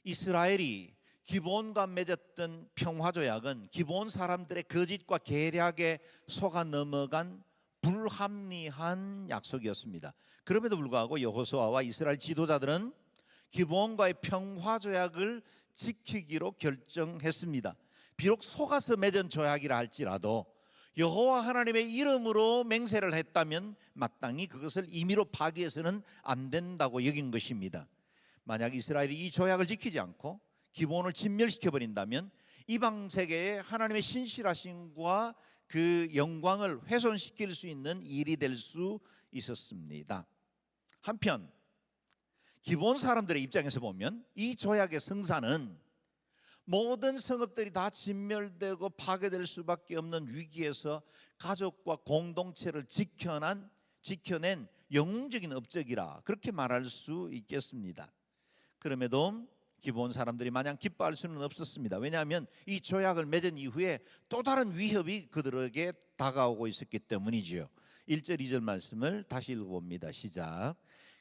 이스라엘이 기브온과 맺었던 평화조약은 기브온 사람들의 거짓과 계략에 속아 넘어간 불합리한 약속이었습니다. 그럼에도 불구하고 여호수아와 이스라엘 지도자들은 기브온과의 평화조약을 지키기로 결정했습니다. 비록 속아서 맺은 조약이라 할지라도 여호와 하나님의 이름으로 맹세를 했다면 마땅히 그것을 임의로 파기해서는 안 된다고 여긴 것입니다. 만약 이스라엘이 이 조약을 지키지 않고 기브온을 진멸시켜버린다면 이방 세계에 하나님의 신실하심과 그 영광을 훼손시킬 수 있는 일이 될 수 있었습니다. 한편 기브온 사람들의 입장에서 보면 이 조약의 성사는 모든 성읍들이 다 진멸되고 파괴될 수밖에 없는 위기에서 가족과 공동체를 지켜낸 영웅적인 업적이라 그렇게 말할 수 있겠습니다. 그럼에도 기브온 사람들이 마냥 기뻐할 수는 없었습니다. 왜냐하면 이 조약을 맺은 이후에 또 다른 위협이 그들에게 다가오고 있었기 때문이지요. 1절 2절 말씀을 다시 읽어봅니다. 시작.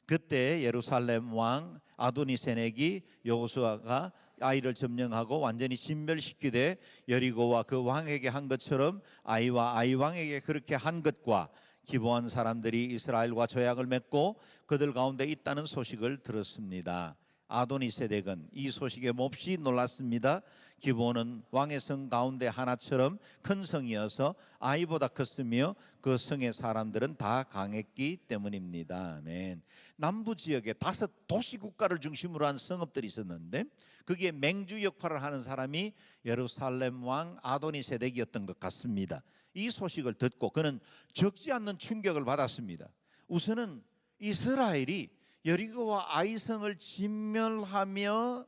그때 예루살렘 왕 아도니세넥이 여호수아가 아이를 점령하고 완전히 진멸시키되 여리고와 그 왕에게 한 것처럼 아이와 아이 왕에게 그렇게 한 것과 기브온 사람들이 이스라엘과 조약을 맺고 그들 가운데 있다는 소식을 들었습니다. 아도니세덱은 이 소식에 몹시 놀랐습니다. 기브온은 왕의 성 가운데 하나처럼 큰 성이어서 아이보다 컸으며 그 성의 사람들은 다 강했기 때문입니다. 아멘. 남부 지역에 5 도시 국가를 중심으로 한 성읍들이 있었는데 거기에 맹주 역할을 하는 사람이 예루살렘 왕 아도니세덱이었던 것 같습니다. 이 소식을 듣고 그는 적지 않는 충격을 받았습니다. 우선은 이스라엘이 여리고와 아이성을 진멸하며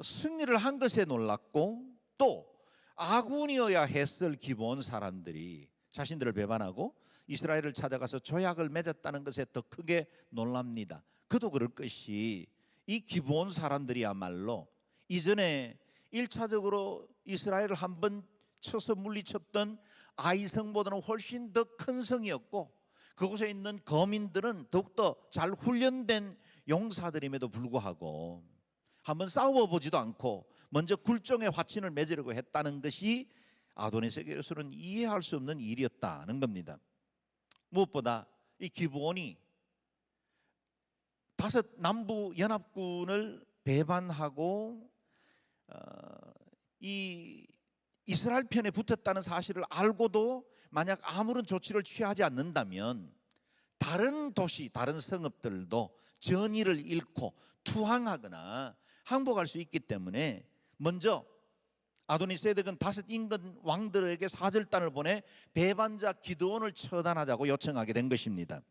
승리를 한 것에 놀랐고 또 아군이어야 했을 기브온 사람들이 자신들을 배반하고 이스라엘을 찾아가서 조약을 맺었다는 것에 더 크게 놀랍니다. 그도 그럴 것이 이 기브온 사람들이야말로 이전에 1차적으로 이스라엘을 한번 쳐서 물리쳤던 아이성보다는 훨씬 더 큰 성이었고 그곳에 있는 거민들은 더욱더 잘 훈련된 용사들임에도 불구하고 한번 싸워보지도 않고 먼저 굴종의 화친을 맺으려고 했다는 것이 아도니세덱에서는 이해할 수 없는 일이었다는 겁니다. 무엇보다 이 기브온이 5 남부 연합군을 배반하고 이 이스라엘 편에 붙었다는 사실을 알고도 만약 아무런 조치를 취하지 않는다면 다른 도시, 다른 성읍들도 전의를 잃고 투항하거나 항복할 수 있기 때문에 먼저 아도니세덱은 5 인근 왕들에게 사절단을 보내 배반자 기드온을 처단하자고 요청하게 된 것입니다.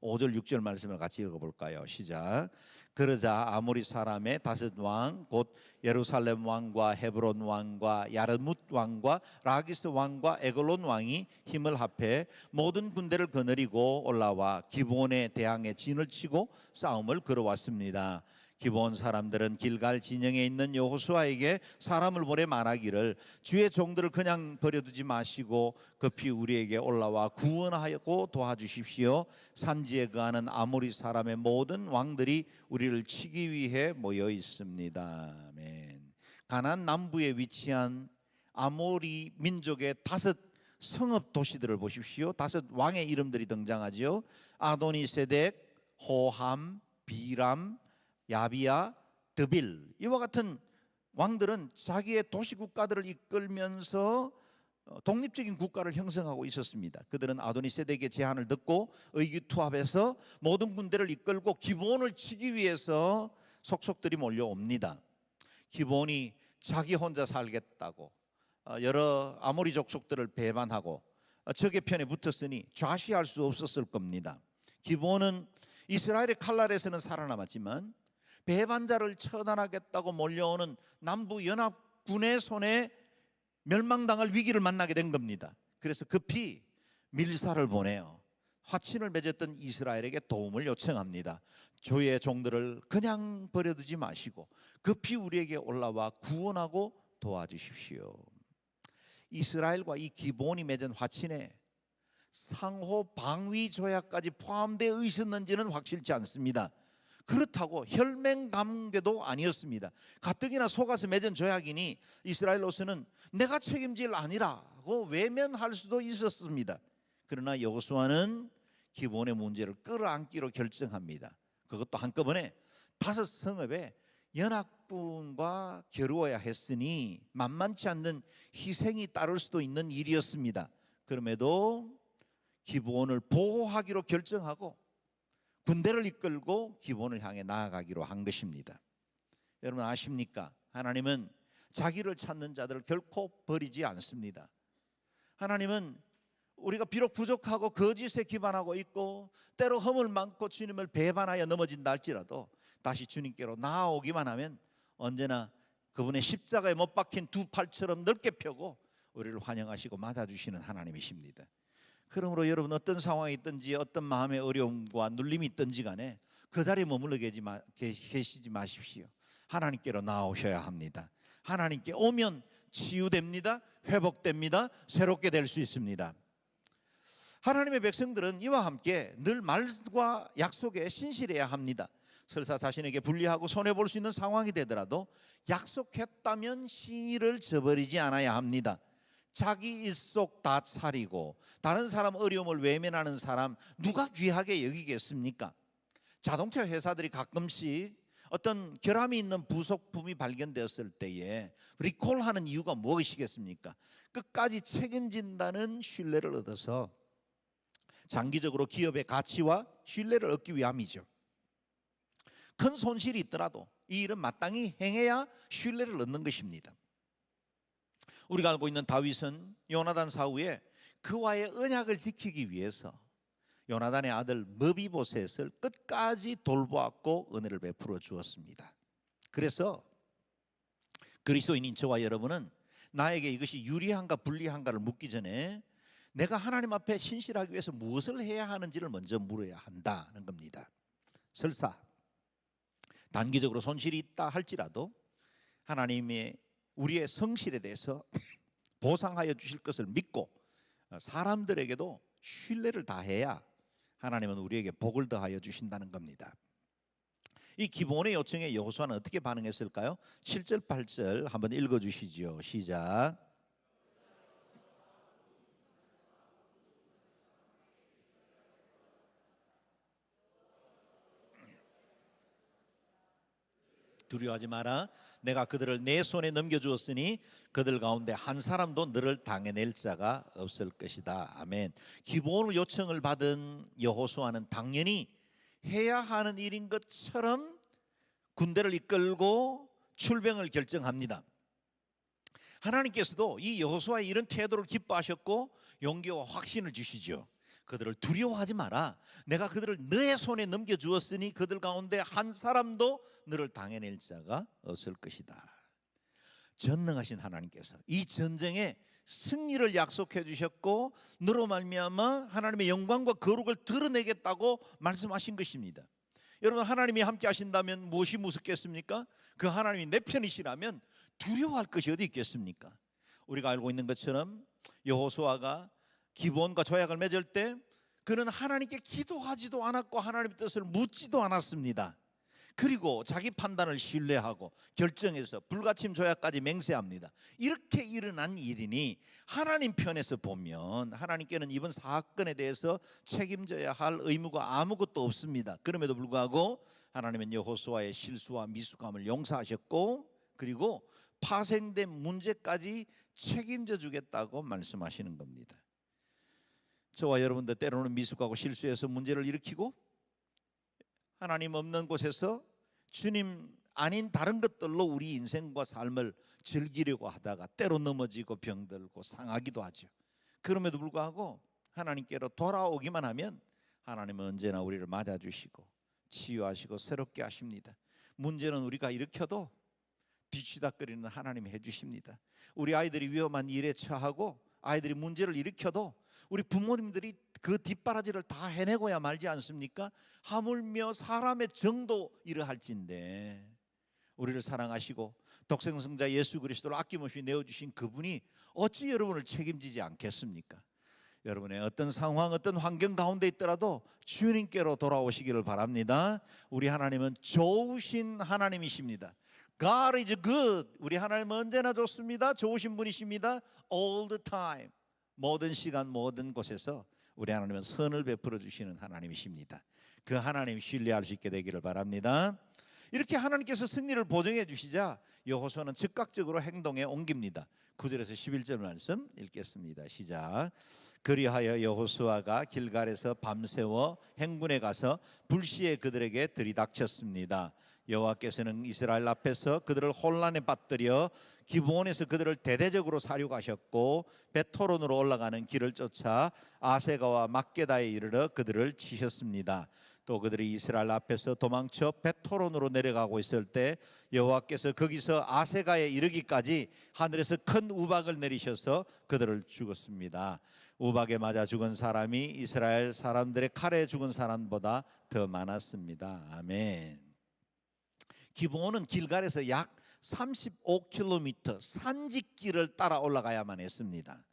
5절 6절 말씀을 같이 읽어볼까요? 시작. 그러자 아모리 사람의 5 왕 곧 예루살렘 왕과 헤브론 왕과 야르뭇 왕과 라기스 왕과 에글론 왕이 힘을 합해 모든 군대를 거느리고 올라와 기브온에 대항해 진을 치고 싸움을 걸어왔습니다. 기브온 사람들은 길갈 진영에 있는 여호수아에게 사람을 보내 말하기를 주의 종들을 그냥 버려두지 마시고 급히 우리에게 올라와 구원하고 도와주십시오. 산지에 거하는 아모리 사람의 모든 왕들이 우리를 치기 위해 모여 있습니다. 아멘. 가나안 남부에 위치한 아모리 민족의 5 성읍 도시들을 보십시오. 5 왕의 이름들이 등장하죠. 아도니세덱, 호함, 비람, 야비야, 드빌 이와 같은 왕들은 자기의 도시 국가들을 이끌면서 독립적인 국가를 형성하고 있었습니다. 그들은 아도니세덱의 제안을 듣고 의기투합해서 모든 군대를 이끌고 기브온을 치기 위해서 속속들이 몰려옵니다. 기브온이 자기 혼자 살겠다고 여러 아모리 족속들을 배반하고 적의 편에 붙었으니 좌시할 수 없었을 겁니다. 기브온은 이스라엘의 칼날에서는 살아남았지만 배반자를 처단하겠다고 몰려오는 남부 연합군의 손에 멸망당할 위기를 만나게 된 겁니다. 그래서 급히 밀사를 보내요. 화친을 맺었던 이스라엘에게 도움을 요청합니다. 주의 종들을 그냥 버려두지 마시고 급히 우리에게 올라와 구원하고 도와주십시오. 이스라엘과 이 기브온이 맺은 화친에 상호 방위 조약까지 포함되어 있었는지는 확실치 않습니다. 그렇다고 혈맹관계도 아니었습니다. 가뜩이나 속아서 맺은 조약이니 이스라엘로서는 내가 책임질 아니라고 외면할 수도 있었습니다. 그러나 여호수아는 기브온의 문제를 끌어안기로 결정합니다. 그것도 한꺼번에 5성읍에 연합군과 겨루어야 했으니 만만치 않는 희생이 따를 수도 있는 일이었습니다. 그럼에도 기브온을 보호하기로 결정하고 군대를 이끌고 기브온을 향해 나아가기로 한 것입니다. 여러분 아십니까? 하나님은 자기를 찾는 자들을 결코 버리지 않습니다. 하나님은 우리가 비록 부족하고 거짓에 기반하고 있고 때로 허물 많고 주님을 배반하여 넘어진다 할지라도 다시 주님께로 나아오기만 하면 언제나 그분의 십자가에 못 박힌 두 팔처럼 넓게 펴고 우리를 환영하시고 맞아주시는 하나님이십니다. 그러므로 여러분 어떤 상황이 있든지 어떤 마음의 어려움과 눌림이 있든지 간에 그 자리에 머물러 계시지 마십시오. 하나님께로 나오셔야 합니다. 하나님께 오면 치유됩니다. 회복됩니다. 새롭게 될 수 있습니다. 하나님의 백성들은 이와 함께 늘 말과 약속에 신실해야 합니다. 설사 자신에게 불리하고 손해볼 수 있는 상황이 되더라도 약속했다면 신의를 저버리지 않아야 합니다. 자기 일속 다 차리고 다른 사람 어려움을 외면하는 사람 누가 귀하게 여기겠습니까? 자동차 회사들이 가끔씩 어떤 결함이 있는 부속품이 발견되었을 때에 리콜하는 이유가 무엇이겠습니까? 끝까지 책임진다는 신뢰를 얻어서 장기적으로 기업의 가치와 신뢰를 얻기 위함이죠. 큰 손실이 있더라도 이 일은 마땅히 행해야 신뢰를 얻는 것입니다. 우리가 알고 있는 다윗은 요나단 사후에 그와의 언약을 지키기 위해서 요나단의 아들 머비보셋을 끝까지 돌보았고 은혜를 베풀어 주었습니다. 그래서 그리스도인인 저와 여러분은 나에게 이것이 유리한가 불리한가를 묻기 전에 내가 하나님 앞에 신실하기 위해서 무엇을 해야 하는지를 먼저 물어야 한다는 겁니다. 설사 단기적으로 손실이 있다 할지라도 하나님의 우리의 성실에 대해서 보상하여 주실 것을 믿고 사람들에게도 신뢰를 다해야 하나님은 우리에게 복을 더하여 주신다는 겁니다. 이 기본의 요청에 여호수아는 어떻게 반응했을까요? 7절 8절 한번 읽어주시죠. 시작. 두려워하지 마라. 내가 그들을 내 손에 넘겨주었으니 그들 가운데 한 사람도 너를 당해낼 자가 없을 것이다. 아멘. 기본을 요청을 받은 여호수아는 당연히 해야 하는 일인 것처럼 군대를 이끌고 출병을 결정합니다. 하나님께서도 이 여호수아의 이런 태도를 기뻐하셨고 용기와 확신을 주시죠. 그들을 두려워하지 마라. 내가 그들을 너의 손에 넘겨주었으니 그들 가운데 한 사람도 너를 당해낼 자가 없을 것이다. 전능하신 하나님께서 이 전쟁에 승리를 약속해 주셨고 너로 말미암아 하나님의 영광과 거룩을 드러내겠다고 말씀하신 것입니다. 여러분 하나님이 함께 하신다면 무엇이 무섭겠습니까? 그 하나님이 내 편이시라면 두려워할 것이 어디 있겠습니까? 우리가 알고 있는 것처럼 여호수아가 기브온과 조약을 맺을 때 그는 하나님께 기도하지도 않았고 하나님의 뜻을 묻지도 않았습니다. 그리고 자기 판단을 신뢰하고 결정해서 불가침 조약까지 맹세합니다. 이렇게 일어난 일이니 하나님 편에서 보면 하나님께는 이번 사건에 대해서 책임져야 할 의무가 아무것도 없습니다. 그럼에도 불구하고 하나님은 여호수아의 실수와 미숙함을 용서하셨고 그리고 파생된 문제까지 책임져 주겠다고 말씀하시는 겁니다. 저와 여러분들 때로는 미숙하고 실수해서 문제를 일으키고 하나님 없는 곳에서 주님 아닌 다른 것들로 우리 인생과 삶을 즐기려고 하다가 때로 넘어지고 병들고 상하기도 하죠. 그럼에도 불구하고 하나님께로 돌아오기만 하면 하나님은 언제나 우리를 맞아주시고 치유하시고 새롭게 하십니다. 문제는 우리가 일으켜도 뒤치다거리는 하나님이 해주십니다. 우리 아이들이 위험한 일에 처하고 아이들이 문제를 일으켜도 우리 부모님들이 그 뒷바라지를 다 해내고야 말지 않습니까? 하물며 사람의 정도 이러할진데 우리를 사랑하시고 독생성자 예수 그리스도를 아낌없이 내어주신 그분이 어찌 여러분을 책임지지 않겠습니까? 여러분의 어떤 상황, 어떤 환경 가운데 있더라도 주님께로 돌아오시기를 바랍니다. 우리 하나님은 좋으신 하나님이십니다. God is good. 우리 하나님은 언제나 좋습니다. 좋으신 분이십니다. All the time. 모든 시간, 모든 곳에서 우리 하나님은 선을 베풀어 주시는 하나님이십니다. 그 하나님 신뢰할 수 있게 되기를 바랍니다. 이렇게 하나님께서 승리를 보증해 주시자 여호수아는 즉각적으로 행동에 옮깁니다. 9절에서 11절 말씀 읽겠습니다. 시작. 그리하여 여호수아가 길갈에서 밤새워 행군에 가서 불시에 그들에게 들이닥쳤습니다. 여호와께서는 이스라엘 앞에서 그들을 혼란에 빠뜨려 기브온에서 그들을 대대적으로 사륙하셨고 베토론으로 올라가는 길을 쫓아 아세가와 막게다에 이르러 그들을 치셨습니다. 또 그들이 이스라엘 앞에서 도망쳐 베토론으로 내려가고 있을 때 여호와께서 거기서 아세가에 이르기까지 하늘에서 큰 우박을 내리셔서 그들을 죽었습니다. 우박에 맞아 죽은 사람이 이스라엘 사람들의 칼에 죽은 사람보다 더 많았습니다. 아멘. 기브온은 길갈에서 약 35km 산직길을 따라 올라가야만 했습니다.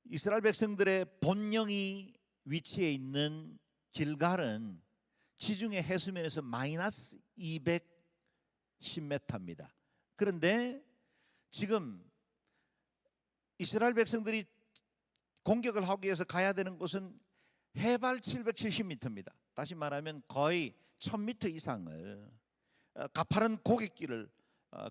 이스라엘 백성들의 본령이 위치해 있는 길갈은 지중해 해수면에서 마이너스 210m입니다. 그런데 지금 이스라엘 백성들이 공격을 하기 위해서 가야 되는 곳은 해발 770m입니다. 다시 말하면 거의 1000m 이상을 가파른 고갯길을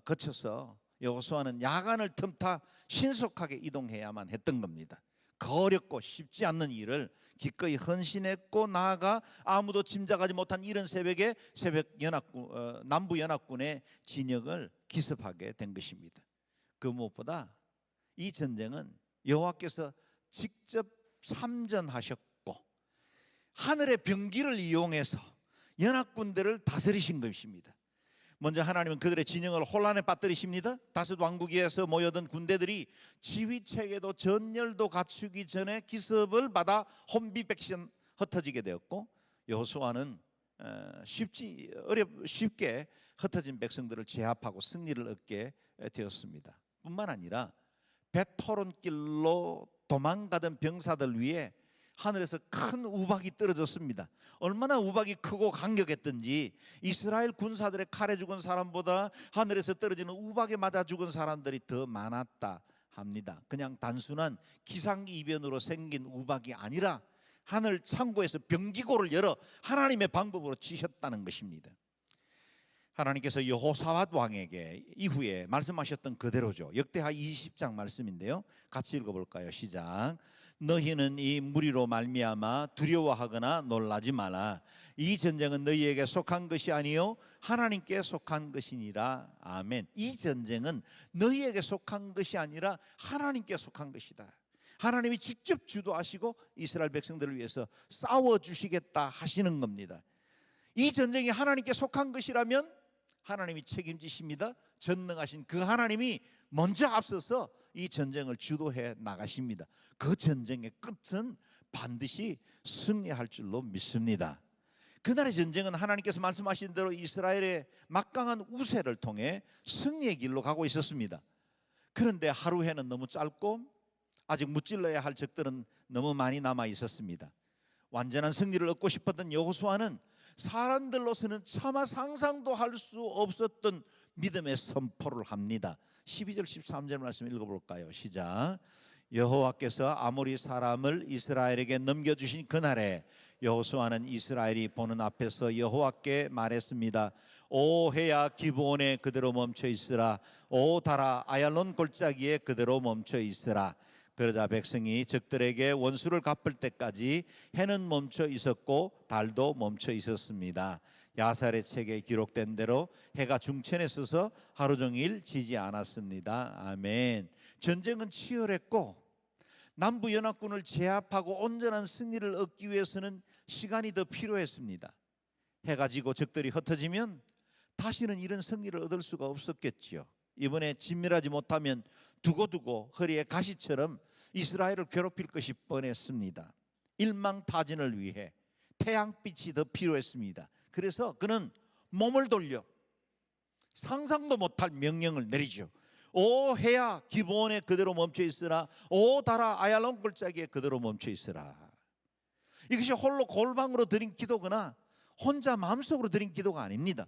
거쳐서 여호수아는 야간을 틈타 신속하게 이동해야만 했던 겁니다. 어렵고 쉽지 않는 일을 기꺼이 헌신했고 나아가 아무도 짐작하지 못한 이른 새벽에 남부 연합군의 진영을 기습하게 된 것입니다. 그 무엇보다 이 전쟁은 여호와께서 직접 참전하셨고 하늘의 병기를 이용해서 연합군들을 다스리신 것입니다. 먼저 하나님은 그들의 진영을 혼란에 빠뜨리십니다. 다섯 왕국에서 모여든 군대들이 지휘체계도 전열도 갖추기 전에 기습을 받아 혼비백산 흩어지게 되었고 여호수아는 쉽게 흩어진 백성들을 제압하고 승리를 얻게 되었습니다. 뿐만 아니라 베토론길로 도망가던 병사들 위에 하늘에서 큰 우박이 떨어졌습니다. 얼마나 우박이 크고 강력했던지 이스라엘 군사들의 칼에 죽은 사람보다 하늘에서 떨어지는 우박에 맞아 죽은 사람들이 더 많았다 합니다. 그냥 단순한 기상이변으로 생긴 우박이 아니라 하늘 창고에서 병기고를 열어 하나님의 방법으로 치셨다는 것입니다. 하나님께서 여호사밧 왕에게 이후에 말씀하셨던 그대로죠. 역대하 20장 말씀인데요. 같이 읽어볼까요? 시작. 너희는 이 무리로 말미암아 두려워하거나 놀라지 마라. 이 전쟁은 너희에게 속한 것이 아니요 하나님께 속한 것이니라. 아멘. 이 전쟁은 너희에게 속한 것이 아니라 하나님께 속한 것이다. 하나님이 직접 주도하시고 이스라엘 백성들을 위해서 싸워주시겠다 하시는 겁니다. 이 전쟁이 하나님께 속한 것이라면 하나님이 책임지십니다. 전능하신 그 하나님이 먼저 앞서서 이 전쟁을 주도해 나가십니다. 그 전쟁의 끝은 반드시 승리할 줄로 믿습니다. 그날의 전쟁은 하나님께서 말씀하신 대로 이스라엘의 막강한 우세를 통해 승리의 길로 가고 있었습니다. 그런데 하루해는 너무 짧고 아직 무찔러야 할 적들은 너무 많이 남아 있었습니다. 완전한 승리를 얻고 싶었던 여호수아는 사람들로서는 차마 상상도 할 수 없었던 믿음의 선포를 합니다. 12절 13절 말씀 읽어볼까요? 시작. 여호와께서 아모리 사람을 이스라엘에게 넘겨주신 그날에 여호수아는 이스라엘이 보는 앞에서 여호와께 말했습니다. 오 해야 기브온에 그대로 멈춰 있으라. 오 달아 아얄론 골짜기에 그대로 멈춰 있으라. 그러자 백성이 적들에게 원수를 갚을 때까지 해는 멈춰 있었고 달도 멈춰 있었습니다. 야살의 책에 기록된 대로 해가 중천에 서서 하루 종일 지지 않았습니다. 아멘. 전쟁은 치열했고 남부 연합군을 제압하고 온전한 승리를 얻기 위해서는 시간이 더 필요했습니다. 해가 지고 적들이 흩어지면 다시는 이런 승리를 얻을 수가 없었겠지요. 이번에 진멸하지 못하면 두고두고 허리에 가시처럼 이스라엘을 괴롭힐 것이 뻔했습니다. 일망타진을 위해 태양빛이 더 필요했습니다. 그래서 그는 몸을 돌려 상상도 못할 명령을 내리죠. 오 해야 기브온에 그대로 멈춰 있으라. 오 달아 아얄론 골짜기에 그대로 멈춰 있으라. 이것이 홀로 골방으로 드린 기도거나 혼자 마음속으로 드린 기도가 아닙니다.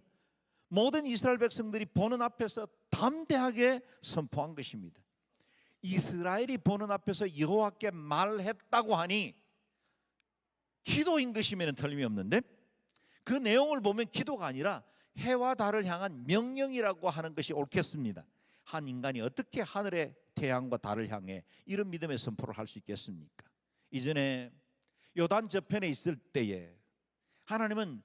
모든 이스라엘 백성들이 보는 앞에서 담대하게 선포한 것입니다. 이스라엘이 보는 앞에서 여호와께 말했다고 하니 기도인 것이면 틀림이 없는데, 그 내용을 보면 기도가 아니라 해와 달을 향한 명령이라고 하는 것이 옳겠습니다. 한 인간이 어떻게 하늘의 태양과 달을 향해 이런 믿음의 선포를 할 수 있겠습니까? 이전에 요단 저편에 있을 때에 하나님은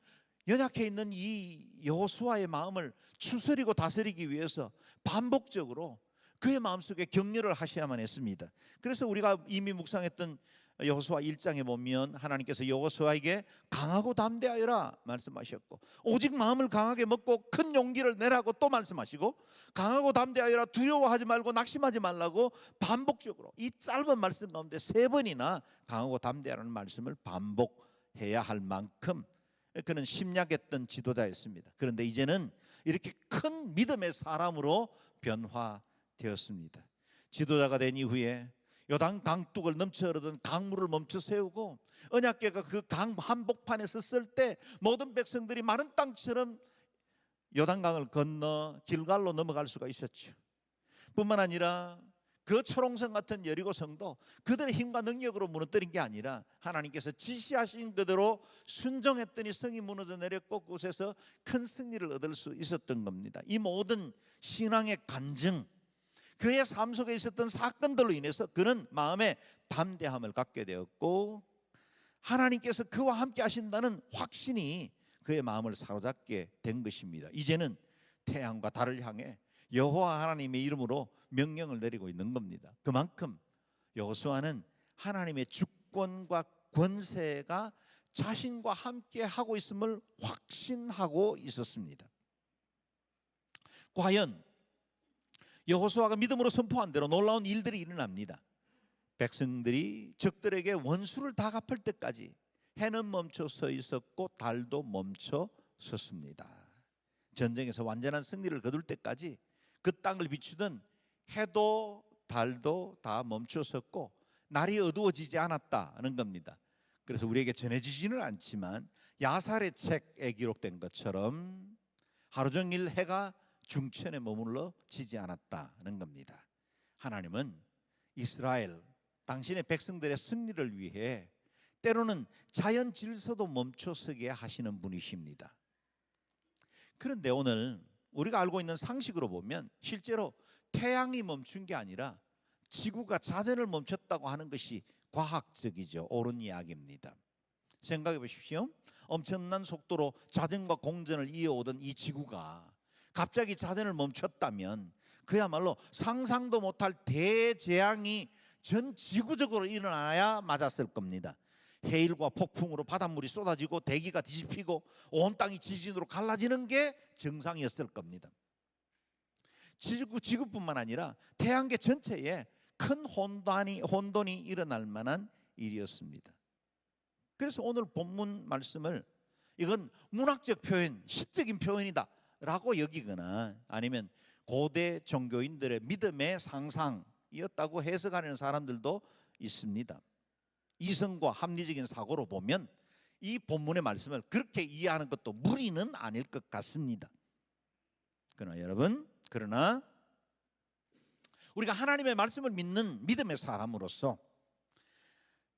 연약해 있는 이 여호수아의 마음을 추스리고 다스리기 위해서 반복적으로 그의 마음속에 격려를 하셔야만 했습니다. 그래서 우리가 이미 묵상했던 여호수아 1장에 보면 하나님께서 여호수아에게 강하고 담대하여라 말씀하셨고, 오직 마음을 강하게 먹고 큰 용기를 내라고 또 말씀하시고, 강하고 담대하여라 두려워하지 말고 낙심하지 말라고 반복적으로 이 짧은 말씀 가운데 3번이나 강하고 담대하라는 말씀을 반복해야 할 만큼 그는 심약했던 지도자였습니다. 그런데 이제는 이렇게 큰 믿음의 사람으로 변화되었습니다. 지도자가 된 이후에 요단 강둑을 넘쳐 흐르던 강물을 멈춰 세우고, 언약궤가 그 강 한복판에 섰을 때 모든 백성들이 마른 땅처럼 요단강을 건너 길갈로 넘어갈 수가 있었죠. 뿐만 아니라 그 초롱성 같은 여리고 성도 그들의 힘과 능력으로 무너뜨린 게 아니라 하나님께서 지시하신 그대로 순종했더니 성이 무너져 내렸고 그곳에서 큰 승리를 얻을 수 있었던 겁니다. 이 모든 신앙의 간증, 그의 삶 속에 있었던 사건들로 인해서 그는 마음에 담대함을 갖게 되었고, 하나님께서 그와 함께 하신다는 확신이 그의 마음을 사로잡게 된 것입니다. 이제는 태양과 달을 향해 여호와 하나님의 이름으로 명령을 내리고 있는 겁니다. 그만큼 여호수아는 하나님의 주권과 권세가 자신과 함께 하고 있음을 확신하고 있었습니다. 과연 여호수아가 믿음으로 선포한 대로 놀라운 일들이 일어납니다. 백성들이 적들에게 원수를 다 갚을 때까지 해는 멈춰 서 있었고 달도 멈춰 섰습니다. 전쟁에서 완전한 승리를 거둘 때까지 그 땅을 비추던 해도 달도 다 멈춰 섰고 날이 어두워지지 않았다는 겁니다. 그래서 우리에게 전해지지는 않지만 야살의 책에 기록된 것처럼 하루 종일 해가 중천에 머물러 지지 않았다는 겁니다. 하나님은 이스라엘 당신의 백성들의 승리를 위해 때로는 자연 질서도 멈춰서게 하시는 분이십니다. 그런데 오늘 우리가 알고 있는 상식으로 보면 실제로 태양이 멈춘 게 아니라 지구가 자전을 멈췄다고 하는 것이 과학적이죠. 옳은 이야기입니다. 생각해 보십시오. 엄청난 속도로 자전과 공전을 이어오던 이 지구가 갑자기 자전을 멈췄다면 그야말로 상상도 못할 대재앙이 전 지구적으로 일어나야 맞았을 겁니다. 해일과 폭풍으로 바닷물이 쏟아지고 대기가 뒤집히고 온 땅이 지진으로 갈라지는 게 정상이었을 겁니다. 지구뿐만 아니라 태양계 전체에 큰 혼돈이 일어날 만한 일이었습니다. 그래서 오늘 본문 말씀을 이건 문학적 표현, 시적인 표현이다 라고 여기거나 아니면 고대 종교인들의 믿음의 상상이었다고 해석하는 사람들도 있습니다. 이성과 합리적인 사고로 보면 이 본문의 말씀을 그렇게 이해하는 것도 무리는 아닐 것 같습니다. 그러나 여러분, 우리가 하나님의 말씀을 믿는 믿음의 사람으로서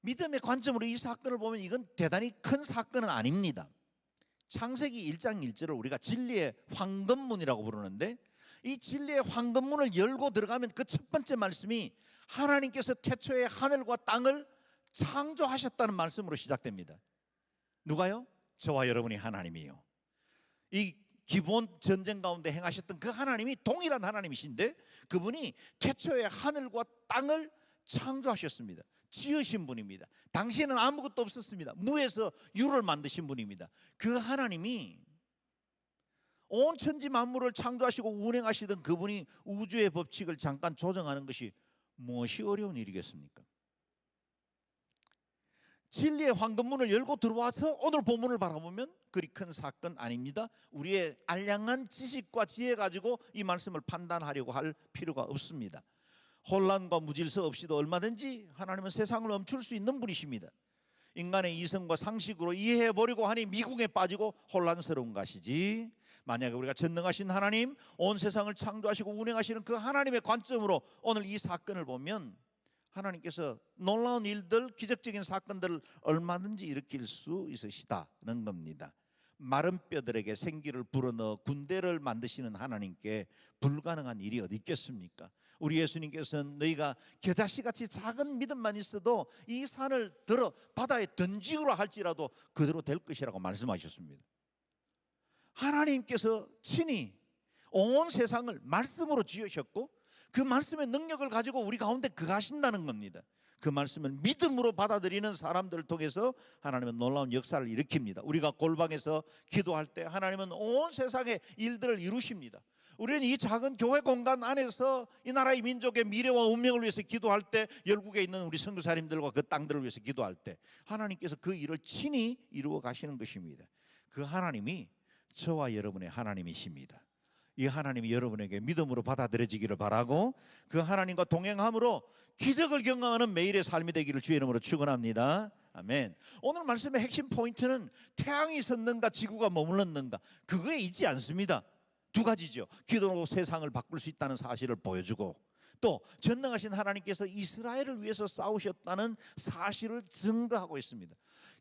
믿음의 관점으로 이 사건을 보면 이건 대단히 큰 사건은 아닙니다. 창세기 1장 1절을 우리가 진리의 황금문이라고 부르는데, 이 진리의 황금문을 열고 들어가면 그 첫 번째 말씀이 하나님께서 태초에 하늘과 땅을 창조하셨다는 말씀으로 시작됩니다. 누가요? 저와 여러분이 하나님이요. 이 기본 전쟁 가운데 행하셨던 그 하나님이 동일한 하나님이신데 그분이 태초에 하늘과 땅을 창조하셨습니다. 지으신 분입니다. 당시에는 아무것도 없었습니다. 무에서 유를 만드신 분입니다. 그 하나님이 온 천지 만물을 창조하시고 운행하시던 그분이 우주의 법칙을 잠깐 조정하는 것이 무엇이 어려운 일이겠습니까? 진리의 황금문을 열고 들어와서 오늘 본문을 바라보면 그리 큰 사건 아닙니다. 우리의 알량한 지식과 지혜 가지고 이 말씀을 판단하려고 할 필요가 없습니다. 혼란과 무질서 없이도 얼마든지 하나님은 세상을 멈출 수 있는 분이십니다. 인간의 이성과 상식으로 이해해보려고 하니 미궁에 빠지고 혼란스러운 것이지, 만약에 우리가 전능하신 하나님, 온 세상을 창조하시고 운행하시는 그 하나님의 관점으로 오늘 이 사건을 보면 하나님께서 놀라운 일들, 기적적인 사건들을 얼마든지 일으킬 수 있으시다는 겁니다. 마른 뼈들에게 생기를 불어넣어 군대를 만드시는 하나님께 불가능한 일이 어디 있겠습니까? 우리 예수님께서는 너희가 겨자씨같이 작은 믿음만 있어도 이 산을 들어 바다에 던지우라 할지라도 그대로 될 것이라고 말씀하셨습니다. 하나님께서 친히 온 세상을 말씀으로 지으셨고 그 말씀의 능력을 가지고 우리 가운데 거하신다는 겁니다. 그 말씀을 믿음으로 받아들이는 사람들을 통해서 하나님은 놀라운 역사를 일으킵니다. 우리가 골방에서 기도할 때 하나님은 온 세상의 일들을 이루십니다. 우리는 이 작은 교회 공간 안에서 이 나라의 민족의 미래와 운명을 위해서 기도할 때, 열국에 있는 우리 선교사님들과 그 땅들을 위해서 기도할 때 하나님께서 그 일을 친히 이루어 가시는 것입니다. 그 하나님이 저와 여러분의 하나님이십니다. 이 하나님이 여러분에게 믿음으로 받아들여지기를 바라고, 그 하나님과 동행함으로 기적을 경험하는 매일의 삶이 되기를 주의 이름으로 축원합니다. 아멘. 오늘 말씀의 핵심 포인트는 태양이 섰는가 지구가 머물렀는가, 그거에 있지 않습니다. 두 가지죠. 기도로 세상을 바꿀 수 있다는 사실을 보여주고, 또 전능하신 하나님께서 이스라엘을 위해서 싸우셨다는 사실을 증거하고 있습니다.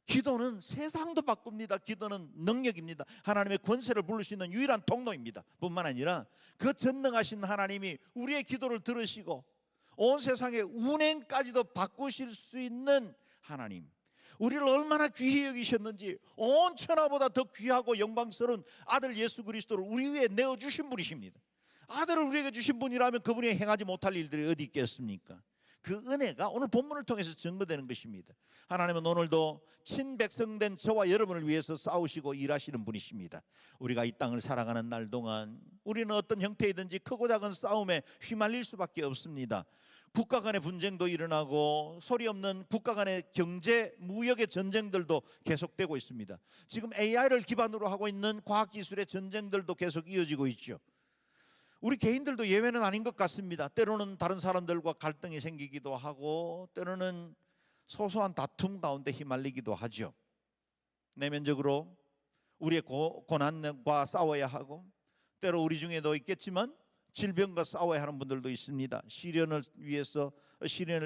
기도는 세상도 바꿉니다. 기도는 능력입니다. 하나님의 권세를 부를 수 있는 유일한 통로입니다. 뿐만 아니라 그 전능하신 하나님이 우리의 기도를 들으시고 온 세상의 운행까지도 바꾸실 수 있는 하나님, 우리를 얼마나 귀히 여기셨는지 온 천하보다 더 귀하고 영광스러운 아들 예수 그리스도를 우리 위에 내어주신 분이십니다. 아들을 우리에게 주신 분이라면 그분이 행하지 못할 일들이 어디 있겠습니까? 그 은혜가 오늘 본문을 통해서 증거되는 것입니다. 하나님은 오늘도 친백성된 저와 여러분을 위해서 싸우시고 일하시는 분이십니다. 우리가 이 땅을 살아가는 날 동안 우리는 어떤 형태이든지 크고 작은 싸움에 휘말릴 수밖에 없습니다. 국가 간의 분쟁도 일어나고 소리 없는 국가 간의 경제, 무역의 전쟁들도 계속되고 있습니다. 지금 AI를 기반으로 하고 있는 과학기술의 전쟁들도 계속 이어지고 있죠. 우리 개인들도 예외는 아닌 것 같습니다. 때로는 다른 사람들과 갈등이 생기기도 하고, 때로는 소소한 다툼 가운데 휘말리기도 하죠. 내면적으로 우리의 고난과 싸워야 하고, 때로 우리 중에도 있겠지만 질병과 싸워야 하는 분들도 있습니다. 시련을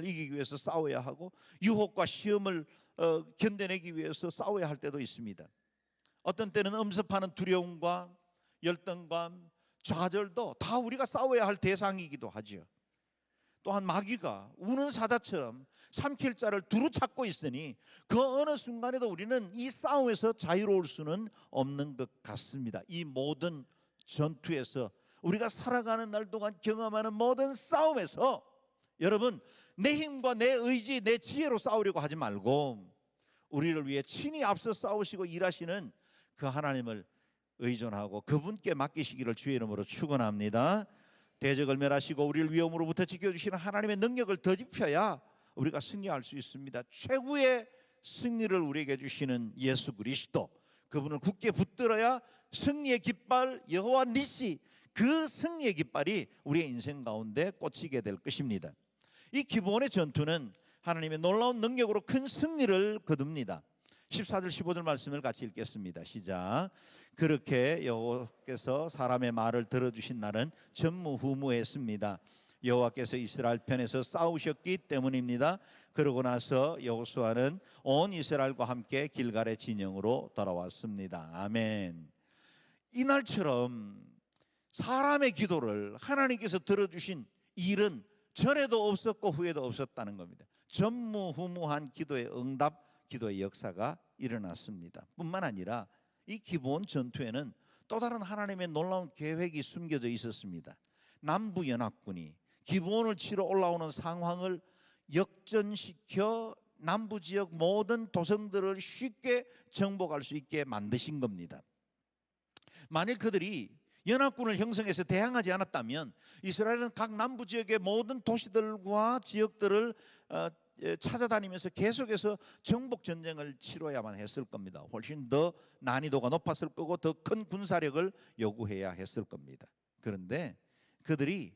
이기기 위해서 싸워야 하고, 유혹과 시험을 견뎌내기 위해서 싸워야 할 때도 있습니다. 어떤 때는 엄습하는 두려움과 열등감, 좌절도 다 우리가 싸워야 할 대상이기도 하죠. 또한 마귀가 우는 사자처럼 삼킬 자를 두루 찾고 있으니 그 어느 순간에도 우리는 이 싸움에서 자유로울 수는 없는 것 같습니다. 이 모든 전투에서 우리가 살아가는 날 동안 경험하는 모든 싸움에서 여러분, 내 힘과 내 의지, 내 지혜로 싸우려고 하지 말고 우리를 위해 친히 앞서 싸우시고 일하시는 그 하나님을 의존하고 그분께 맡기시기를 주의 이름으로 축원합니다. 대적을 멸하시고 우리를 위험으로부터 지켜주시는 하나님의 능력을 덧입혀야 우리가 승리할 수 있습니다. 최고의 승리를 우리에게 주시는 예수 그리스도, 그분을 굳게 붙들어야 승리의 깃발 여호와 니시, 그 승리의 깃발이 우리의 인생 가운데 꽂히게 될 것입니다. 이 기브온의 전투는 하나님의 놀라운 능력으로 큰 승리를 거둡니다. 14절 15절 말씀을 같이 읽겠습니다. 시작. 그렇게 여호와께서 사람의 말을 들어주신 날은 전무후무했습니다. 여호와께서 이스라엘 편에서 싸우셨기 때문입니다. 그러고 나서 여호수아는 온 이스라엘과 함께 길갈의 진영으로 돌아왔습니다. 아멘. 이날처럼 사람의 기도를 하나님께서 들어주신 일은 전에도 없었고 후에도 없었다는 겁니다. 전무후무한 기도의 응답, 기도의 역사가 일어났습니다. 뿐만 아니라 이 기브온 전투에는 또 다른 하나님의 놀라운 계획이 숨겨져 있었습니다. 남부 연합군이 기브온을 치러 올라오는 상황을 역전시켜 남부 지역 모든 도성들을 쉽게 정복할 수 있게 만드신 겁니다. 만일 그들이 연합군을 형성해서 대항하지 않았다면 이스라엘은 각 남부 지역의 모든 도시들과 지역들을 찾아다니면서 계속해서 정복 전쟁을 치러야만 했을 겁니다. 훨씬 더 난이도가 높았을 거고 더 큰 군사력을 요구해야 했을 겁니다. 그런데 그들이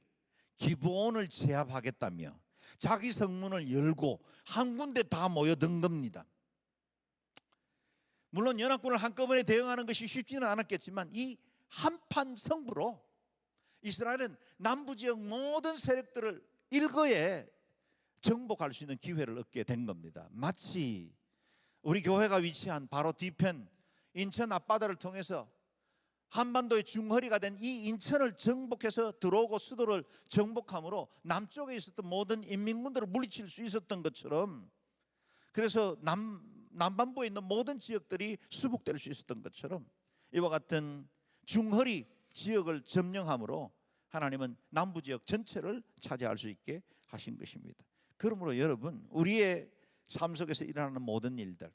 기브온을 제압하겠다며 자기 성문을 열고 한 군데 다 모여든 겁니다. 물론 연합군을 한꺼번에 대응하는 것이 쉽지는 않았겠지만 이 한판 승부로 이스라엘은 남부지역 모든 세력들을 일거에 정복할 수 있는 기회를 얻게 된 겁니다. 마치 우리 교회가 위치한 바로 뒤편 인천 앞바다를 통해서 한반도의 중허리가 된 이 인천을 정복해서 들어오고 수도를 정복함으로 남쪽에 있었던 모든 인민군들을 물리칠 수 있었던 것처럼, 그래서 남반부에 있는 모든 지역들이 수복될 수 있었던 것처럼 이와 같은 중허리 지역을 점령함으로 하나님은 남부 지역 전체를 차지할 수 있게 하신 것입니다. 그러므로 여러분, 우리의 삶 속에서 일어나는 모든 일들,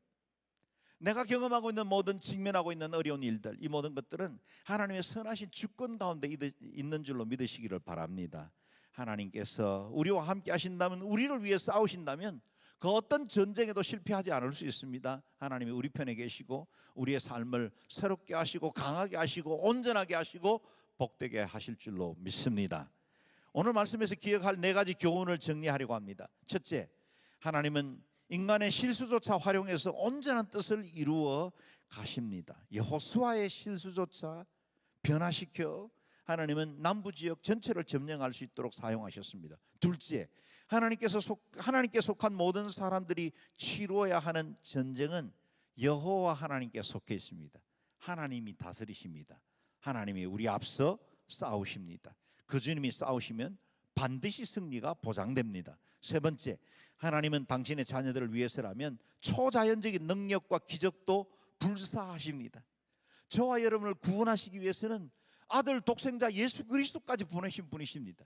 내가 경험하고 있는 모든 직면하고 있는 어려운 일들, 이 모든 것들은 하나님의 선하신 주권 가운데 있는 줄로 믿으시기를 바랍니다. 하나님께서 우리와 함께 하신다면, 우리를 위해 싸우신다면 그 어떤 전쟁에도 실패하지 않을 수 있습니다. 하나님이 우리 편에 계시고 우리의 삶을 새롭게 하시고 강하게 하시고 온전하게 하시고 복되게 하실 줄로 믿습니다. 오늘 말씀에서 기억할 4가지 교훈을 정리하려고 합니다. 첫째, 하나님은 인간의 실수조차 활용해서 온전한 뜻을 이루어 가십니다. 여호수아의 실수조차 변화시켜 하나님은 남부지역 전체를 점령할 수 있도록 사용하셨습니다. 둘째, 하나님께 속한 모든 사람들이 치루어야 하는 전쟁은 여호와 하나님께 속해 있습니다. 하나님이 다스리십니다. 하나님이 우리 앞서 싸우십니다. 그 주님이 싸우시면 반드시 승리가 보장됩니다. 세 번째, 하나님은 당신의 자녀들을 위해서라면 초자연적인 능력과 기적도 불사하십니다. 저와 여러분을 구원하시기 위해서는 아들 독생자 예수 그리스도까지 보내신 분이십니다.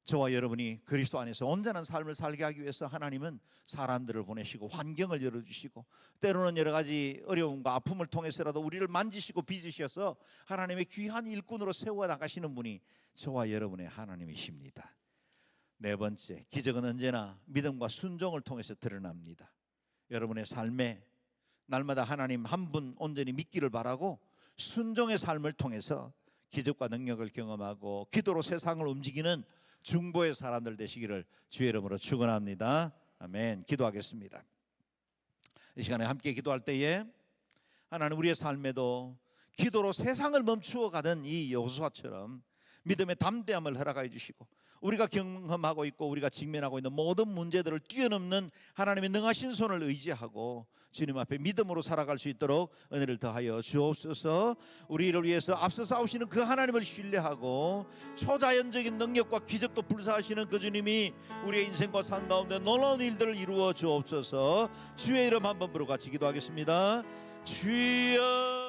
저와 여러분이 그리스도 안에서 온전한 삶을 살게 하기 위해서 하나님은 사람들을 보내시고 환경을 열어주시고 때로는 여러 가지 어려움과 아픔을 통해서라도 우리를 만지시고 빚으셔서 하나님의 귀한 일꾼으로 세워 나가시는 분이 저와 여러분의 하나님이십니다. 네 번째, 기적은 언제나 믿음과 순종을 통해서 드러납니다. 여러분의 삶에 날마다 하나님 한 분 온전히 믿기를 바라고 순종의 삶을 통해서 기적과 능력을 경험하고 기도로 세상을 움직이는 중보의 사람들 되시기를 주의 이름으로 축원합니다. 아멘. 기도하겠습니다. 이 시간에 함께 기도할 때에 하나님 우리의 삶에도 기도로 세상을 멈추어 가던 이 여호수아처럼 믿음의 담대함을 허락하여 주시고 우리가 경험하고 있고 우리가 직면하고 있는 모든 문제들을 뛰어넘는 하나님의 능하신 손을 의지하고 주님 앞에 믿음으로 살아갈 수 있도록 은혜를 더하여 주옵소서. 우리를 위해서 앞서 싸우시는 그 하나님을 신뢰하고 초자연적인 능력과 기적도 불사하시는 그 주님이 우리의 인생과 삶 가운데 놀라운 일들을 이루어 주옵소서. 주의 이름 한번 부르고 같이 기도하겠습니다. 주여